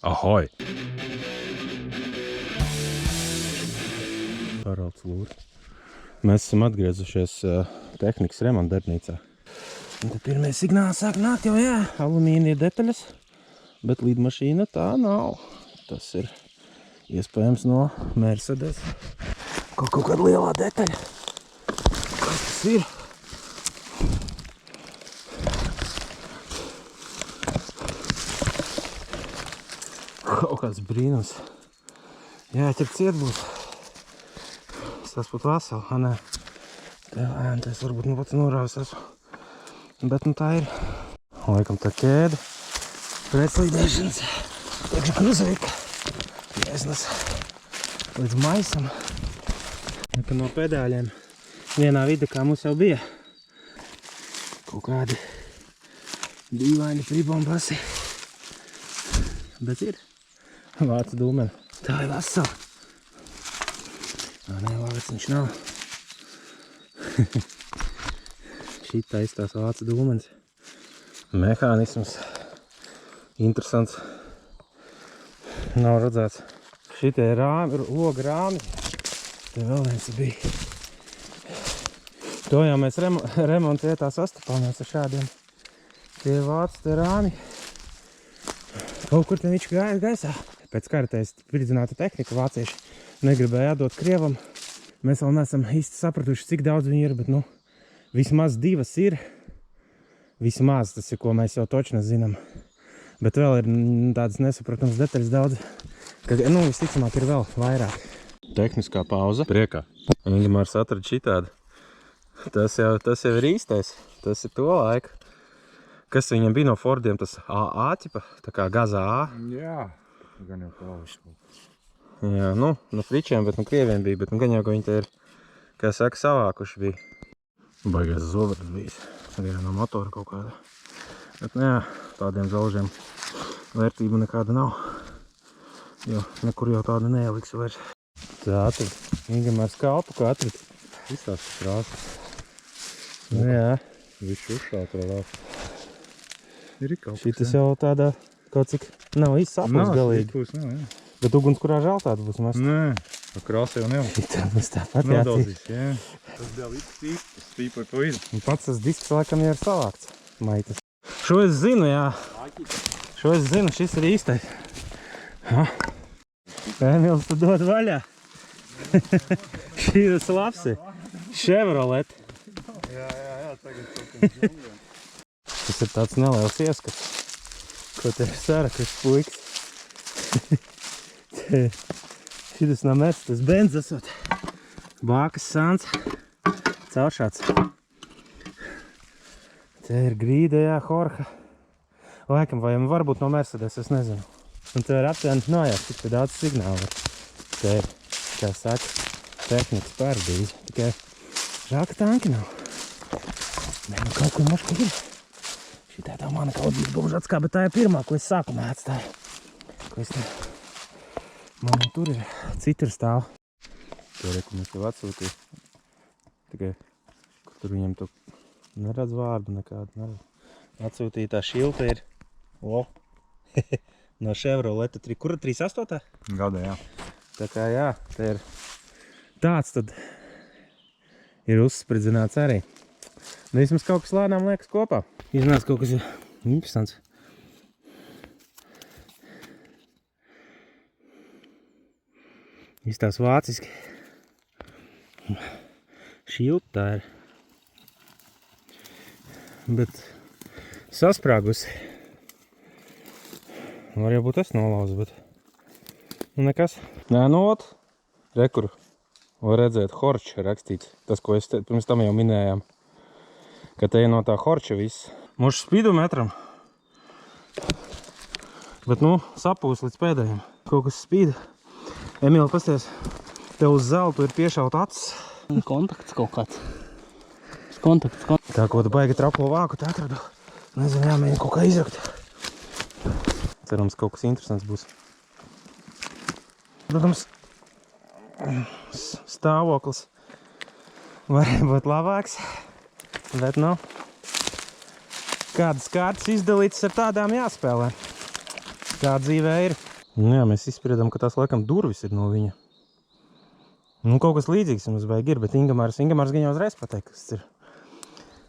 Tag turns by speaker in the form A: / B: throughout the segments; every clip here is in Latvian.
A: Ahoj! Haralds Lūri. Mēs esam atgriezušies tehnikas remontdarbnīcā. Un te pirmie signāli sāk nākt jau, jā, alumīnija detaļas, bet lidmašīna tā nav. Tas ir iespējams no Mercedes. Kaut kāda lielā detaļa. Kas tas ir? Kaut kāds brīnums. Jāķer ciet būs. Tas būtu veseli, nē. Tas varbūt nu pats norāvis esmu. Bet nu tā ir. Laikam tā ķēde. Pretslīdēšanas. Priekšā kruzavika. Jāsnes līdz maisam. Ka no pedāļiem vienā vide, kā mums jau bija. Kaut kādi dīvaini pribombasi. Bet ir vācu dūmeni. Tā ir vesela. Nē, vārds viņš nav. Šitā izstās vācu dūmenis. Mehānisms. Interesants. Nav redzēts. Šitie rāmi, loga rāmi. Te vēl viens bija. To jau mēs remonta vietā sastapāmies ar šādiem. Tie vācu te rāmi. Kaut kur te viņš gāja gaisā. Pēc karatēs spridzināta tehnika vācieši negribēja atdot Krievam. Mēs vēl neesam īsti sapratuši, cik daudz viņi ir, bet nu, vismaz divas ir. Vismaz tas ir, ko mēs jau točni zinām. Bet vēl ir tādas nesapratams detaļas daudz. Ka, nu, visticamāk ir vēl vairāk. Tehniskā pauza. Priekā. Ingemārs atrada šitādu. Tas jau ir īstais. Tas ir to laiku. Kas viņam bija no Fordiem, tas AA ķipa, tā kā gaza A.
B: Jā, gan jau klauvis.
A: Jā, nu, no fričiem, bet no Krieviem bija, bet nu gan jau, ka viņi te ir, kā saka, savākuši bija. Baigais zovars bijis, arī no motora kaut kāda. Bet, nu jā, tādiem zelžiem vērtība nekāda nav, jo nekur jau tāda neieliks vairs. Tā atrad, Ingemārs kalpu, kā atrad.
B: Izstāsts krāsas.
A: Nu jā.
B: Viss uzšātra vēl. Ir kaut kas,
A: šitas jau tādā, kaut cik nav izsapus galīgi.
B: Nav, jā.
A: Bet ugunskurā žēl tāda būs mest.
B: Nē, krāsa jau nevar.
A: Tā mums tāpat
B: Nodozīs, jā. Tas bija līdz stīpoja pa vidu.
A: Un pats tas disks laikam jau ir savākts, maitas. Šo es zinu, jā. Šo es zinu, šis ir īstais. Ha? Emils, tu dod vaļā. Šīs labs ir. Chevrolet.
B: Jā, tagad kaut kā
A: Tas ir tāds neliels ieskats. Ko te ir Sarakas puikas. Šitas nav mērts, tas benz esot. Bākas sāns. Cauršāds. Te ir grīda, jā, Horha. Laikam, vai varbūt no Mercedes, es nezinu. Un te ir aptuveni, no jā, tik daudz signālu. Te ir, kā saka, tehnikas pārdīze. Tikai žēl, ka tanki nav. Nē, nu kaut ko moška ir. Šitā tā mana kaut bija būžats kā, bet tā ir pirmā, ko es sākumā atstāju. Ko es ne... Man tur ir citi stāv. To reku mēs tev atsūtīju. Tikai, kur tur viņam to neredz vārdu nekādu. Neredz. Atsūtīja tā šilta ir. O! No Chevrolet 3. Kura 38?
B: Gada, jā.
A: Tā kā jā, te ir tāds tad ir uzspridzināts arī. Nu, vismaz kaut kas lēnām liekas kopā. Iznāc kaut kas interesants. Izstās vāciski. Šilta tā ir. Bet sasprāgusi. Var jau būt es nolauzu, bet nu nekas. Nē, nu ot. Rekur. Var redzēt, Horč rakstīts. Tas, ko es pirms tam jau minējām. Ka te ir no tā Horča viss. Mūsu spīdometram. Bet nu, sapūs līdz pēdējiem. Kaut kas spīd. Emīla, pasties, tev uz zeltu ir piešaut acis.
C: Kontakts kaut kāds. Kontakts.
A: Tā, ko tu baigi trapo vāku, te atradu. Nezinu, jāmēģina kaut kā izrakt. Cerams, kaut kas interesants būs. Protams, stāvoklis var būt labāks. Bet, nu, kādas kārtas izdalītas ar tādām jāspēlē. Tā dzīvē ir. Nu jā, mēs izspriedām, ka tās laikam durvis ir no viņa. Nu, kaut kas līdzīgs mums vajag ir, bet Ingamārs gan jau uzreiz pateikt, kas tas ir.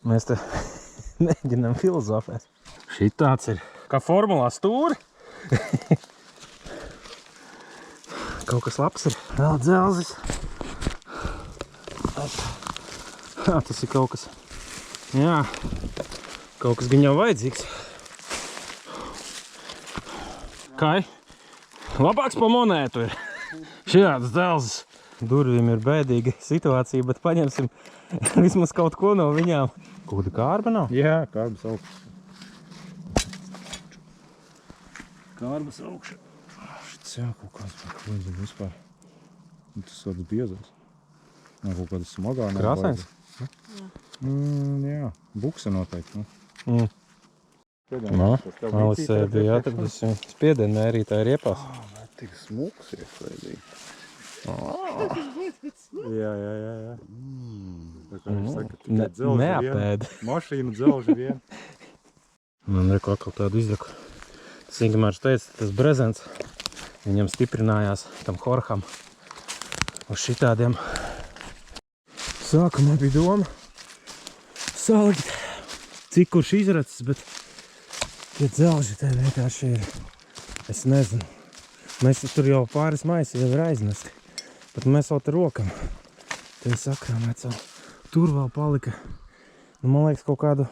A: Mēs te mēģinām filozofēt. Šitāds ir kā formulā stūri. Kaut kas labs ir. Vēl dzelzis. Tas ir kaut kas. Jā. Kaut kas gan jau vajadzīgs. Kai? Labāks pa monētu ir. Šitāds dzelzis. Durvīm ir bēdīga situācija, bet paņemsim vismaz kaut ko no viņām. Kāda kārba nav?
B: Jā, kārbas augšas.
A: Kārbas augša.
B: Šits jā, kaut kāds vajadzīgi vispār. Tas tāds biezais. Nav kaut kāda smagā.
A: Krāsains?
B: Jā, bukse noteikti.
A: Alisē bija atradis spiedienu mērītāju riepās.
B: Tik smuks ir vajadzīgi. Jā. Tā kā viņš saka, tikai dzelži
A: Neapēd.
B: Mašīnu dzelži vien.
A: Man reku atkal tādu izraku. Tas Ingamārs teica, tas brezents viņam stiprinājās tam Horham uz šitādiem. Sākumā bija doma salikt, cik kurš izracis, bet tie dzelži te vienkārši ir. Es nezinu. Mēs tur jau pāris maisi jau ir aiznesti. Bet mēs vēl te rokam. Te sakrāmēt savu. Tur vēl palika. Nu, man liekas, kaut kādu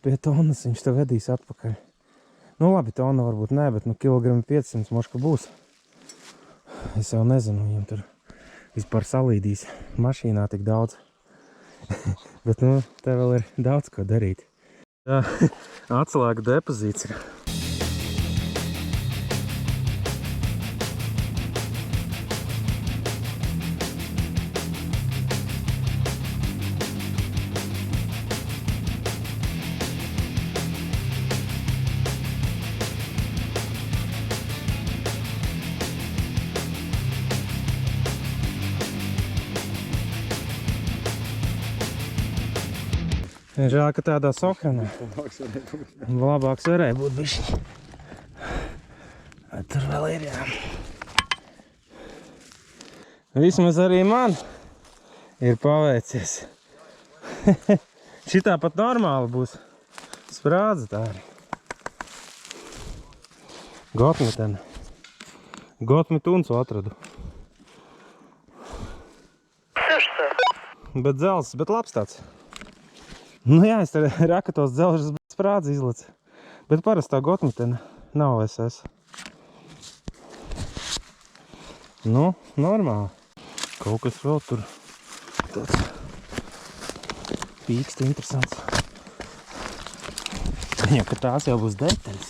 A: pie tonnas viņš te vedīs atpakaļ. Nu labi, tonna varbūt nē, bet kilogrami 500 moška būs. Es jau nezinu, viņam tur vispār salīdīs mašīnā tik daudz. Bet te vēl ir daudz ko darīt. Tā, atslēga depozīts ir. Žēl, ka tādā sokranā. Labāks varēja būt bišķi. Tur vēl ir, jā. Vismaz arī man ir paveicies. Šitā pat normāli būs. Sprādze tā arī. Gotmetena. Gotmetuncu atradu. Bet dzels, bet labs tāds. Nu jā, es te rakatos dzelžas sprādzi izlec. Bet parastā gotmetena nav SS. Nu, normāli. Kaut kas vēl tur tāds pīksti interesants. Viņam, ka tās jau būs detaļas.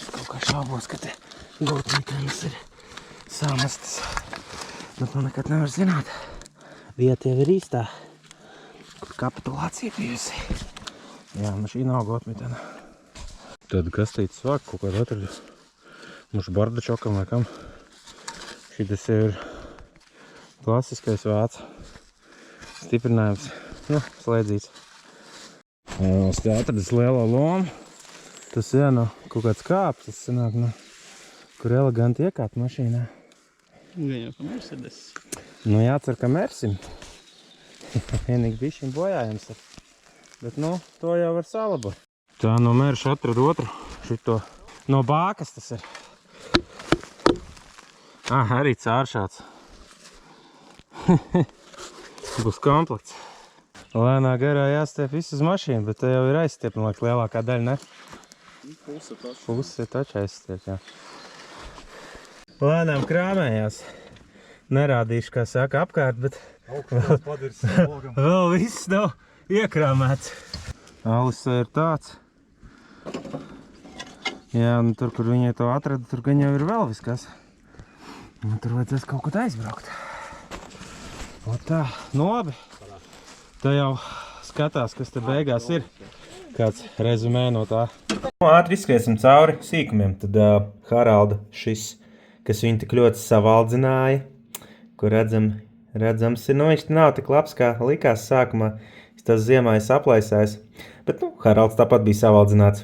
A: Kaut kā šaubos, ka te gotmetenas ir samastas. Bet man nekad nevar zināt. Vieta jau ir īstā. Kur kapitulācija bijusi. Jā, šī nav gotmetena. Tad kastītes vāk kaut kādu atradu. Mušu bardačokam vai kam. Šitas jau ir klasiskais vācu stiprinājums. Nu, slēdzīts. Es te atradis lielo lomu. Tas jā, no kaut kāds kāps. Tas sanāk, no kur eleganti iekāpt mašīnā.
C: Gan jau ka Mercedes.
A: Nu jācer, ka mersim. Vienīgi bišķiņ bojājums ir. Bet, to jau var salabot. Tā no mērša atradu otru. Šito no bākas tas ir. Arī cāršāts. Būs komplekts. Lēnā garā jāstiep visu uz mašīnu, bet te jau ir aizstiep, man liekas, lielākā daļa, ne? Puse ir taču aizstiep, jā. Lēnām krāmējās. Nerādīšu, kā saka, apkārt, bet vēl viss nav iekrāmēts. Alisē ir tāds. Jā, un tur, kur viņai to atrada, tur gan jau ir vēl viskas. Un tur vajadzēs kaut kad aizbraukt. O tā, labi. Tā jau skatās, kas te beigās ir. Kāds rezumē no tā. Ātri izskriesim cauri sīkumiem. Tad Haralda šis, kas viņu tik ļoti savaldzināja, kur redzams ir, viņš nav tik labs, kā likās sākumā. Es tās ziemā aplaisājis. Bet, Haralds tāpat bija savaldzināts.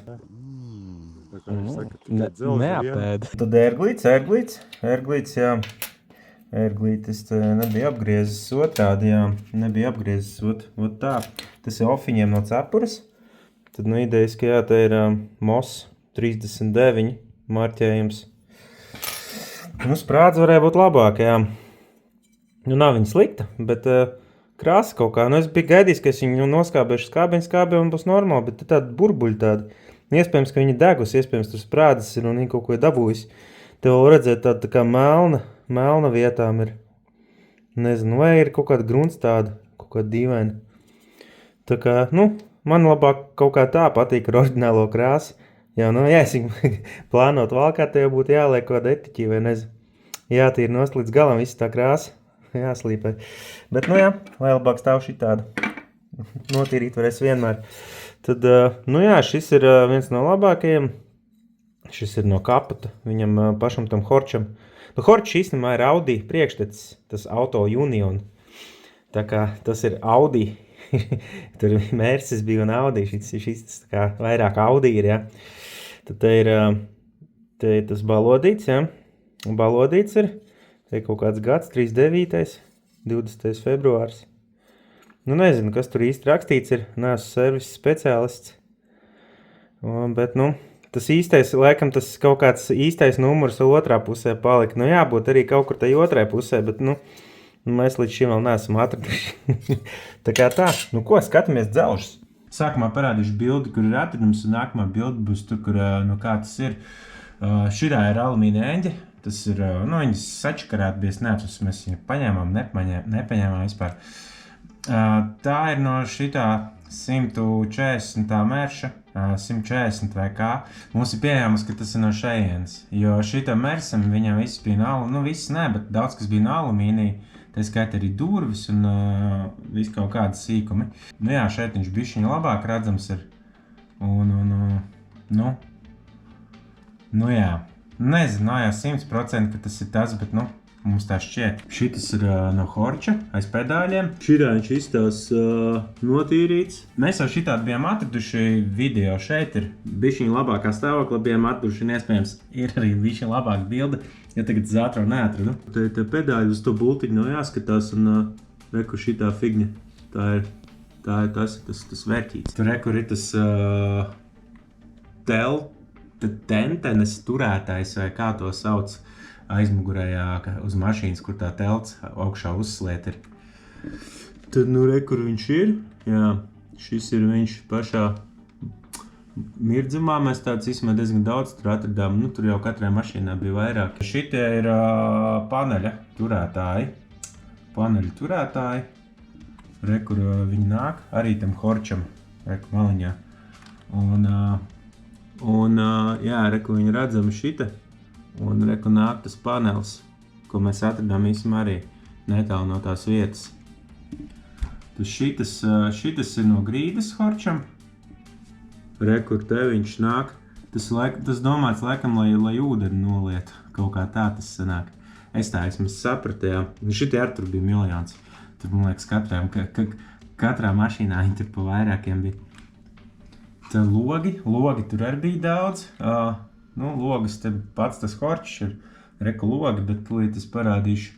A: Neapēd. Tad ērglīts, jā. Ērglītis nebija apgriezis otrādi, jā. Nebija apgriezis ot tā. Tas ir ofiņiem no cepures. Tad, nu, idejas, ka jā, te ir MOS 39 marķējums. Nu, sprādze varēja būt labāk, jā. Nu, nav viņa slikta, bet krāsa kaut kā. Nu, es biju gaidījis, ka es viņu noskābēšu skābē un būs normāli, bet tāda burbuļi tāda. Iespējams, ka viņa degus, iespējams, tur sprādzes ir un viņa kaut ko ir dabūjusi. Te vēl redzēt tāda tā kā melna vietām ir. Nezinu, vai ir kaut kāda grunts tāda, kaut kāda dīvaina. Tā kā, nu, man labāk kaut kā tā patīk ar oriģinālo krāsu. Jā, nu, ja es viņu plānot valkāt, te jau būtu jāliek kāda etiķī, vai nezinu. Jātīr nost līdz galam visu tā krāsa. Jāslīpē. Bet, nu jā, lai labāk stāv šitāda. Notīrīt varēs vienmēr. Tad, nu jā, šis ir viens no labākajiem. Šis ir no Kapata, viņam pašam tam Horčam. Nu, Horčs īstenībā ir Audi priekštecis, tas Auto Union. Tā kā tas ir Audi. Tur Mercedes bija un Audi, šis tā kā vairāk Audi ir, jā. Tad te ir tas balodīts, jā. Balodīts ir, te ir kaut kāds gads, 39. 20. februārs. Nu, nezinu, kas tur īsti rakstīts ir, neesmu servisa speciālists. Bet, nu, tas īstais, laikam tas kaut kāds īstais numurs otrā pusē palika. Nu, jābūt arī kaut kur tai otrai pusē, bet, nu, mēs līdz šim vēl neesam atraduši. Tā kā tā, nu ko, skatāmies dzelžus. Sākumā parādīšu bildi, kur ir atradums, un nākamā bildi būs tur, kur, nu, kā tas ir. Šitā ir alumīna eņģe, tas ir, nu, viņas sačakarēt bijis, neatceros, mēs viņu paņēmām, nepaņēmām vispār. Tā ir no šitā 140. mērša, 140 vai kā. Mums ir pieejams, ka tas ir no šejienes, jo šitā mērsam viņam viss bija no alumīnija, nu viss ne, bet daudz kas bija no alumīnija, tā skaita arī durvis un viss kaut kādas sīkumi. Nu jā, šeit viņš bišķiņ labāk redzams ir, nu jā, nezinu, no jā 100%, ka tas ir tas, bet nu, mums tā šķiet. Šitas ir no Horča, aiz pedāļiem. Šitā viņš izstās notīrīts. Mēs jau šitādi bijām atraduši video. Šeit ir bišķiņ labākā stāvokla, bijām atraduši, un iespējams ir arī bišķiņ labāka bilde, ja tagad es ātrāk neatradu. Te pedāļi uz to bultiņu nav jāskatās, un reku šitā figņa. Tā ir tas vērtīts. Tur reku ir tas tentenes turētājs, vai kā to sauc, aizmugurējā uz mašīnas, kur tā telts augšā uzsliet ir. Tad, nu, re, kur viņš ir. Jā, šis ir viņš pašā mirdzumā. Mēs tāds īstenībā diezgan daudz tur atradām. Nu, tur jau katrai mašīnā bija vairāk. Šitie ir paneļa turētāji. Re, kur viņi nāk. Arī tam Horčam, re, kur maliņā. Un jā, re, kur viņi redzami šita. Un reku nāk tas panelis, ko mēs atradām īstenībā arī netālu no tās vietas. Tas šitas ir no grīdas Horčam. Reku te viņš nāk. Tas domāts laikam, lai ūdeni noliet. Kaut kā tā tas sanāk. Es tā esmu sapratējā. Šitie ar tur bija miljons. Tur, man liekas, katrā mašīnā viņi tur pa vairākiem bija. Tā logi tur arī bija daudz. Nu, logas te pats tas Horčs ir, reku logi, bet tūlīt es parādīšu.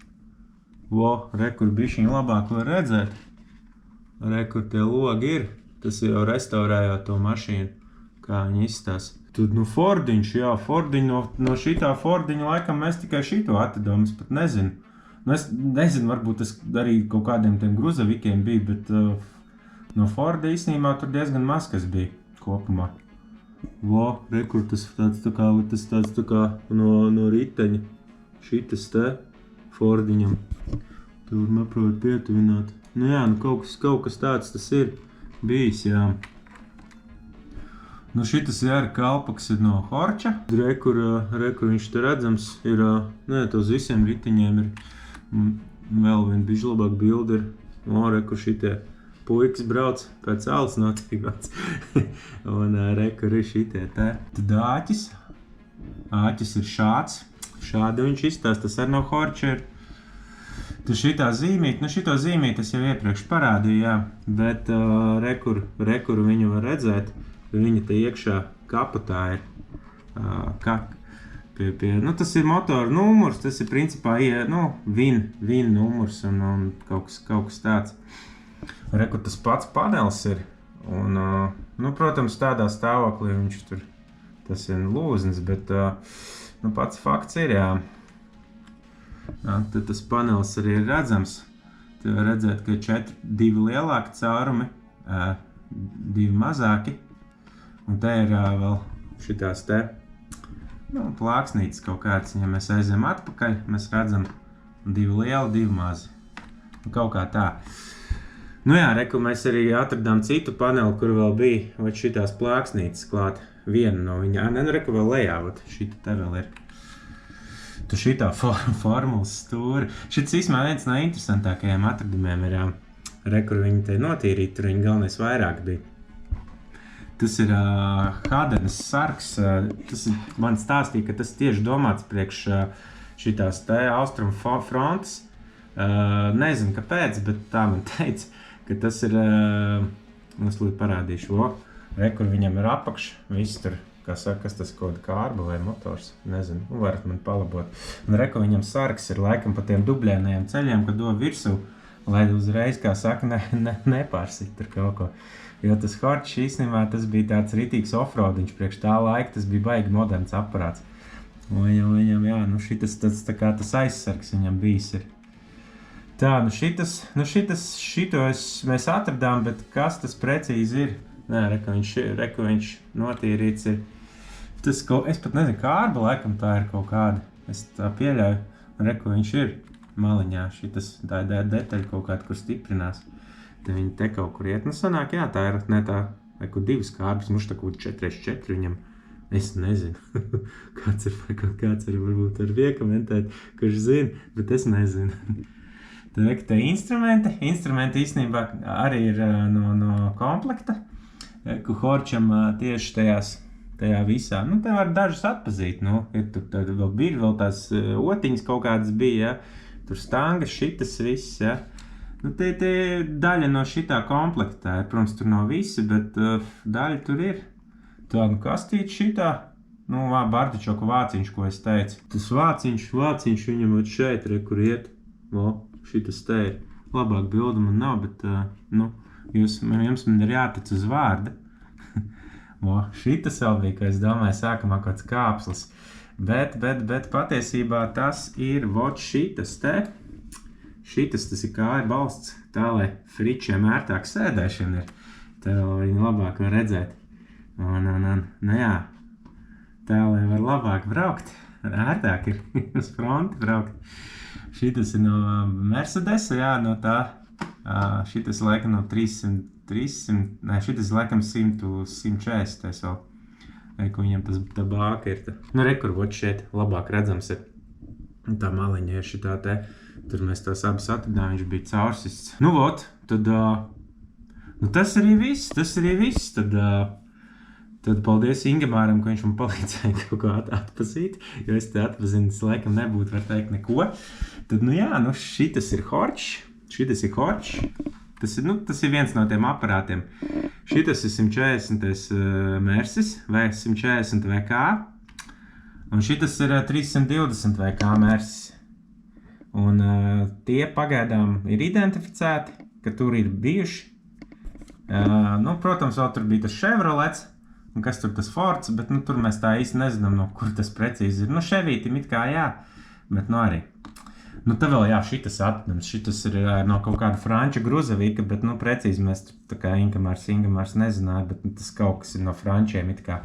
A: Rekur bišķiņ labāk var redzēt. Rekur tie logi ir. Tas jau restaurējot to mašīnu, kā viņi izstās. Tad, nu, Fordiņš, jā, no šitā Fordiņa laikam mēs tikai šito atradām, es pat nezinu. Nu, es nezinu, varbūt tas arī kaut kādiem tiem gruzavikiem bija, bet no Forda īstenībā tur diezgan maz kas bija kopumā. Rekur tas tāds tā kā no riteņa. Šitas te Fordiņam. Tur neprot pietuvināt. Nu jā, nu kaut kas tāds tas ir bijis, jā. Nu šitas jāra kalpaks ir no Horča. Rekur viņš te redzams ir, uz visiem riteņiem ir vēl vien bišķi labāk bildi ir. Rekur šitie puikas brauc pēc alas notīgots. Un rekur ir šitie te. Tad āķis. Āķis ir šāds. Šādi viņš izstās. Tas arī no Horča ir. Tad šitā zīmīt. Nu šito zīmīt es jau iepriekš parādīju, jā. Bet rekur viņu var redzēt. Viņa te iekšā kapotā ir. Nu, tas ir motora numurs, tas ir principā vin numurs un kaut kas tāds. Re, kur tas pats panelis ir. Un, nu, protams, tādā stāvoklī viņš tur, tas ir lūznis, bet nu, pats fakts ir, jā. Tad tas panelis arī ir redzams. Te var redzēt, ka ir 2 lielāki caurumi, 2 mazāki. Un te ir vēl šitās te plāksnītes kaut kāds. Ja mēs aizējam atpakaļ, mēs redzam 2 lieli, 2 mazi. Un kaut kā tā. Nu jā, reku mēs arī atradām citu paneli, kur vēl bija šitās plāksnītes klāt. Viena no viņa. Nu reku vēl lejā, šita te vēl ir. Tu šitā formulas stūri. Šits īsmā viens no interesantākajiem atradumiem ir, kur viņi te notīrīt, tur viņi galvenais vairāk bija. Tas ir Hadenas sargs. Man stāstīja, ka tas tieši domāts priekš šitās te austrumu frontes. Nezinu, kāpēc, bet tā man teica, ka tas ir, es lūdzu parādīšu, kur viņam ir apakš, viss tur. Kā saka, kas tas kaut kārba vai motors, nezinu, varat man palabot. Un reku viņam sargs ir laikam pa tiem dubļēnajiem ceļiem, kad do virsū, lai uzreiz, kā saka, nepārsit tur kaut ko. Jo tas Horch īstenībā tas bija tāds ritīgs offroadiņš priekš tā laika, tas bija baigi moderns aparāts. Un viņam, jā, nu šitas tā kā tas aizsargs viņam bijis ir. Tā, nu šitos mēs atradām, bet kas tas precīzi ir? Nē, reku viņš notīrīts ir. Tas, es pat nezinu, kārba laikam tā ir kaut kāda. Es tā pieļauju. Reku viņš ir maliņā. Šitas tā detaļa kaut kāda, kur stiprinās. Te viņi te kaut kur iet. Nu sanāk, jā, tā ir ne tā, reku 2 kārbas. Muš tā kaut 4x4 viņam. Es nezinu. kāds ir varbūt var viekomentēt, kurš zina, bet es nezinu. Te instrumenti. Instrumenti īstenībā arī ir no komplekta. Horcham tieši tajā visā. Nu, te var dažus atpazīt. Nu, tur vēl tās otiņas kaut kādas bija, ja. Tur stangas, šitas viss, ja. Nu, te daļa no šitā komplektā ir. Protams, tur nav visi, bet daļa tur ir. Tā, nu, kastīte šitā. Nu, Bartičoku vāciņš, ko es teicu. Tas vāciņš viņam šeit, kur iet. Šitas te ir. Labāk bilda man nav, bet, nu, jums man ir jātic uz vārda. Šitas vēl bija, ka es domāju, sākumā kāds kāpslis. Bet patiesībā tas ir šitas te. Šitas tas ir kāja balsts tā, lai fričiem ērtāk sēdēšana ir. Tā vēl viņi labāk var redzēt. Nu jā, tā, lai var labāk braukt. Ērtāk ir uz fronti braukt. Šitas ir no Mercedesa, jā, no tā. Šitas laikam no 300, ne, šitas laikam 140, tas vēl, ko viņam tā bāka ir. Nu, rekur, šeit labāk redzams ir, tā maliņa ir šitā te, tur mēs tās abas atradām, viņš bija caursists. Nu, tad, nu, tas arī viss, tad paldies Ingemāram, ka viņš man palīdzēja kaut ko atpazīt, jo es te atpazinu, es laikam nebūtu var teikt neko. Tad, nu jā, nu, šitas ir Horch. Šitas ir Horch. Tas ir viens no tiem aparātiem. Šitas ir 140 Mersis vai 140 VK. Un šitas ir 320 VK Mersis. Un tie pagaidām ir identificēti, ka tur ir bijuši. Nu, protams, vēl tur bija tas Chevrolets. Un kas tur tas Fords, bet nu, tur mēs tā īsti nezinām, no kur tas precīzi ir. Nu, Chevītim it kā jā, bet nu arī. Nu, tā vēl, jā, šitas atnams, šitas ir no kaut kāda franča gruzavīka, bet, nu, precīzi mēs tā kā Ingemārs nezināja, bet nu, tas kaut kas ir no frančiem it kā.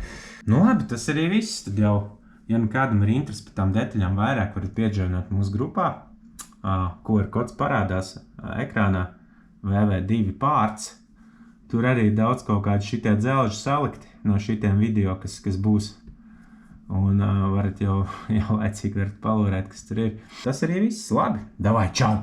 A: Nu, labi, tas arī viss, tad jau, ja nu kādam ir interesi par tām detaļām vairāk, varat piedžainot mūsu grupā, QR kods parādās ekrānā, VV2 pārts. Tur arī daudz kaut kādi šitie dzelži salikti no šitiem video, kas būs. Un varat jau laicīgi palūrēt, kas tur ir. Tas arī viss. Labi. Davai, čau!